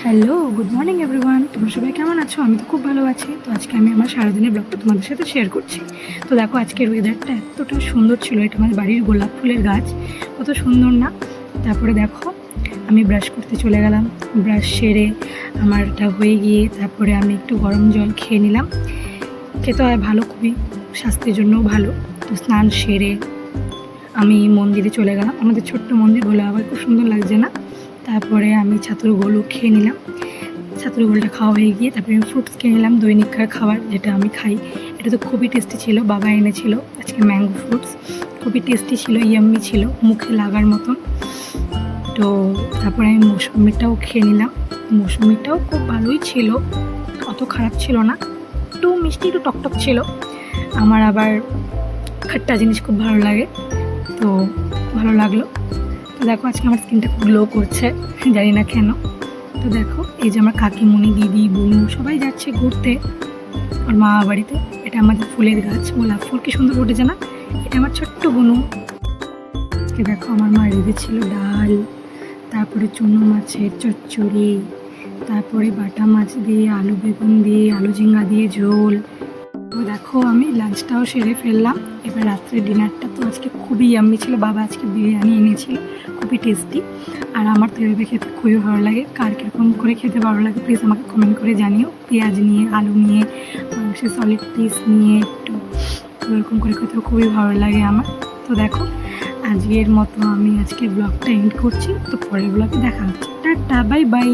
Hello, good morning everyone. তোমরা সবাই কেমন আছো? আমি তো খুব ভালো আছি। তো আজকে আমি আমার সারাদিনের ব্লগটা তোমাদের সাথে শেয়ার করছি। তো দেখো, আজকের ওয়েদারটা এতটা সুন্দর ছিল। এটা আমাদের বাড়ির গোলাপ ফুলের গাছ, কত সুন্দর না? তারপরে দেখো, আমি ব্রাশ করতে চলে গেলাম। ব্রাশ সেরে আমারটা হয়ে গিয়ে তারপরে আমি একটু গরম জল খেয়ে নিলাম। খেতে হয় ভালো, খুবই স্বাস্থ্যের জন্যও ভালো। তো স্নান সেরে আমি মন্দিরে চলে গেলাম। আমাদের ছোট্ট মন্দির, বলে আবার খুব সুন্দর লাগছে না? তারপরে আমি ছাতুর গোলও খেয়ে নিলাম। ছাতুর গোলটা খাওয়া হয়ে গিয়ে তারপরে আমি ফ্রুটস খেয়ে নিলাম, দৈনিককার খাবার যেটা আমি খাই। এটা তো খুবই টেস্টি ছিল, বাবা এনেছিল আজকে ম্যাঙ্গো ফ্রুটস। খুবই টেস্টি ছিল, ইয়াম্মি ছিল, মুখে লাগার মতন। তো তারপরে আমি মৌসুমিটাও খেয়ে নিলাম। মৌসুমিটাও খুব ভালোই ছিল, অত খারাপ ছিল না, একটু মিষ্টি, একটু টকটক ছিল। আমার আবার খাট্টা জিনিস খুব ভালো লাগে, তো ভালো লাগলো। তো দেখো, আজকে আমার স্কিনটা খুব গ্লো করছে, জানি না কেন। তো দেখো, এই যে আমার কাকিমণি, দিদি, বোন সবাই যাচ্ছে ঘুরতে ওর মা বাড়িতে। এটা আমাদের ফুলের গাছ, গোলাপ ফুল কি সুন্দর ফুটেছে না? এটা আমার ছোট্ট বোনু। দেখো, আমার মা রেঁধেছিল ডাল, তারপরে চুনো মাছের চচ্চড়ি, তারপরে বাটা মাছ দিয়ে, আলু বেগুন দিয়ে, আলু ঝিঙ্গা দিয়ে ঝোল। তো দেখো, আমি লাঞ্চটাও সেরে ফেললাম। এবার রাত্রে ডিনারটা তো আজকে খুবই ইয়াম্মি ছিল। বাবা আজকে বিরিয়ানি এনেছিল, খুবই টেস্টি। আর আমার তো এভাবে খেতে খুবই ভালো লাগে। কার কীরকম করে খেতে ভালো লাগে প্লিজ আমাকে কমেন্ট করে জানিও। পেঁয়াজ নিয়ে, আলু নিয়ে, মাংসের সলিড পিস নিয়ে একটু এরকম করে খেতেও খুবই ভালো লাগে আমার। তো দেখো, আজকের মতো আমি আজকে ব্লগটা এন্ড করছি। তো পরের ব্লগে দেখা হচ্ছে। Tata, bye bye.